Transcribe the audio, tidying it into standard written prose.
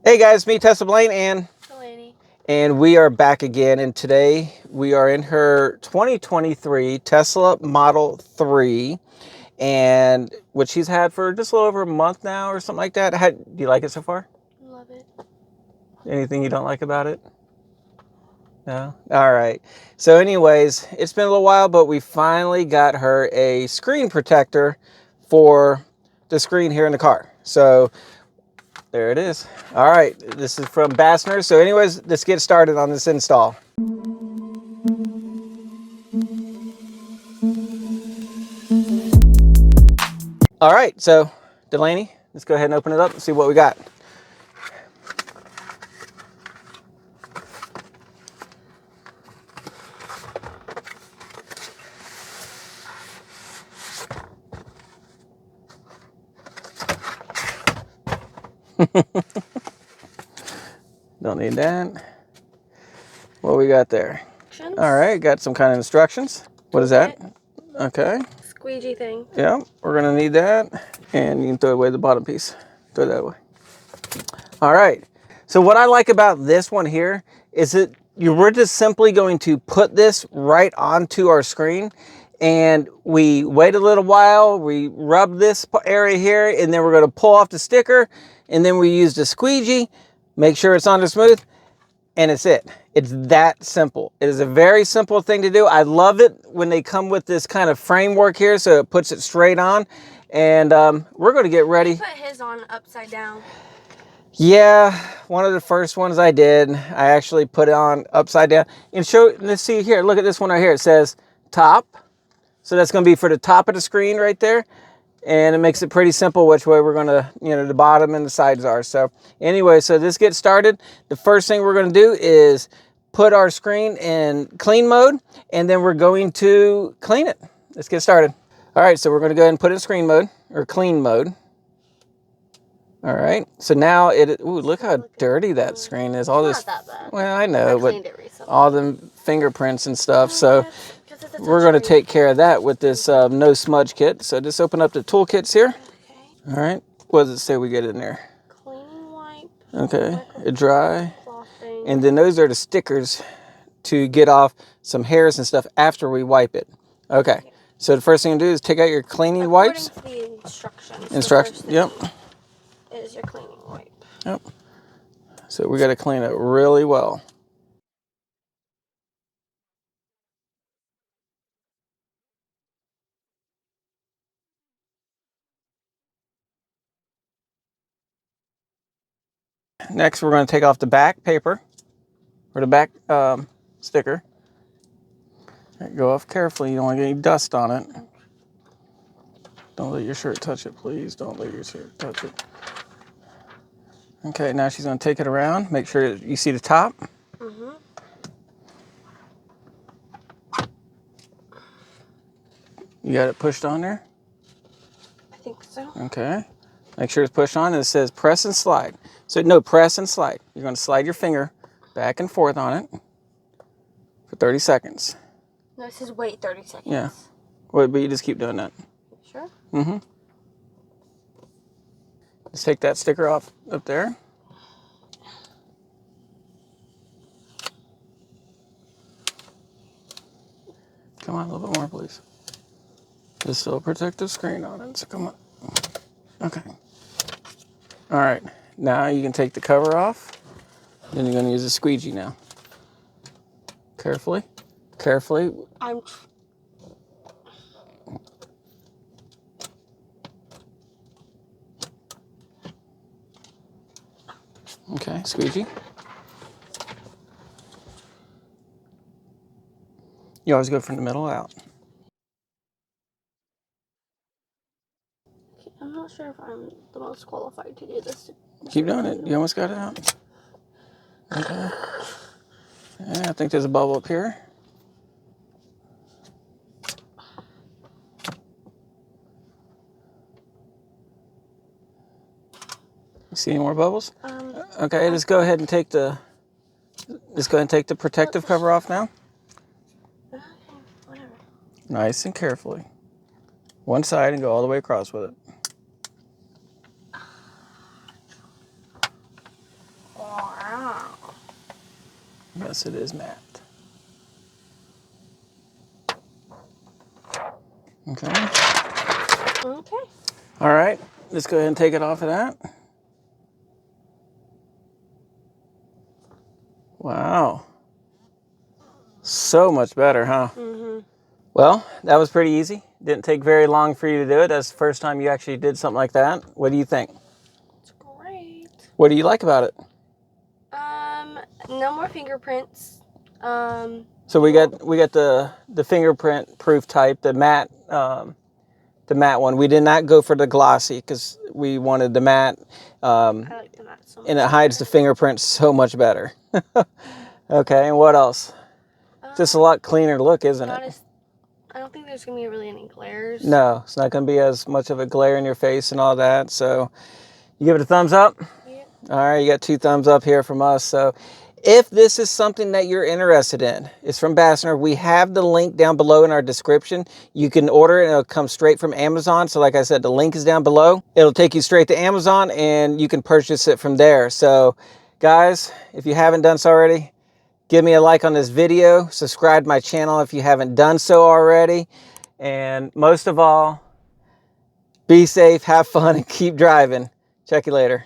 Hey guys, me Tessa, Blaine, Delaney. and we are back again. And today we are in her 2023 Tesla Model 3, and which she's had for just a little over a month now or something like that. Do you like it so far? Love it. Anything you don't like about it? No? All right. So anyways, it's been a little while, but we finally got her a screen protector for the screen here in the car. So there it is. All right, this is from Basenor. So anyways, let's get started on this install. All right, so Delaney, let's go ahead and open it up and see what we got. Don't need that. What we got there? All right, got some kind of instructions. What is that? Okay. Squeegee thing. Yeah, we're gonna need that. And you can throw away the bottom piece. Throw that away. All right. So what I like about this one here is that we're just simply going to put this right onto our screen, and we wait a little while, we rub this area here, and then we're going to pull off the sticker, and then we use the squeegee, make sure it's on there smooth, and it's it. It's that simple. It is a very simple thing to do. I love it when they come with this kind of framework here, so it puts it straight on. And we're going to get ready. He put his on upside down. Yeah, one of the first ones I did, I actually put it on upside down. And let's see here, look at this one right here. It says top. So that's going to be for the top of the screen right there. And it makes it pretty simple which way we're going to, the bottom and the sides are. So anyway, so this gets started. The first thing we're going to do is put our screen in clean mode, and then we're going to clean it. Let's get started. All right, so we're going to go ahead and put it in screen mode or clean mode. All right, so now ooh, look how dirty that screen is. All this, not that bad. well, I know, but it all the fingerprints and stuff. So we're going to take care of that with this no smudge kit. So just open up the toolkits here. Okay. All right, what does it say we get in there? Cleaning wipe. Okay, a dry. Clothing. And then those are the stickers to get off some hairs and stuff after we wipe it. Okay, so the first thing to do is take out your cleaning wipes. According to the instructions. Instructions, yep. Is your cleaning wipe. Yep. So we got to clean it really well. Next, we're going to take off the back paper or the back sticker. Go off carefully. You don't want to get any dust on it. Don't let your shirt touch it, please. Don't let your shirt touch it. Okay, now she's going to take it around. Make sure you see the top. Mm-hmm. You got it pushed on there? I think so. Okay. Make sure it's pushed on, and it says press and slide. So, no, press and slide. You're going to slide your finger back and forth on it for 30 seconds. No, it says wait 30 seconds. Yeah. Well, but you just keep doing that. Sure? Mm-hmm. Let's take that sticker off up there. Come on, a little bit more, please. There's still a protective screen on it, so come on. Okay. All right. Now you can take the cover off. Then you're going to use a squeegee now. Carefully. Carefully. Okay, squeegee. You always go from the middle out. I'm not sure if I'm the most qualified to do this. Keep doing it. You almost got it out. Okay. Yeah, I think there's a bubble up here. You see any more bubbles? Okay, let's go ahead and take the protective cover off now. Okay, whatever. Nice and carefully. One side and go all the way across with it. Wow. Yes, it is matte. Okay. Okay. All right. Let's go ahead and take it off of that. Wow. So much better, huh? Mm-hmm. Well, that was pretty easy. Didn't take very long for you to do it. That's the first time you actually did something like that. What do you think? It's great. What do you like about it? No more fingerprints. So we got the fingerprint proof type, the matte one. We did not go for the glossy because we wanted the matte, I like the matte so much. and it hides the fingerprints so much better. Okay, and what else? Just a lot cleaner look, isn't it? I don't think there's gonna be really any glares. No, it's not going to be as much of a glare in your face and all that. So you give it a thumbs up? Yeah. All right, you got 2 thumbs up here from us. So if this is something that you're interested in, it's from Basenor. We have the link down below in our description. You can order it and it'll come straight from Amazon. So like I said, the link is down below. It'll take you straight to Amazon and you can purchase it from there. So guys, if you haven't done so already, give me a like on this video. Subscribe to my channel if you haven't done so already. And most of all, be safe, have fun, and keep driving. Check you later.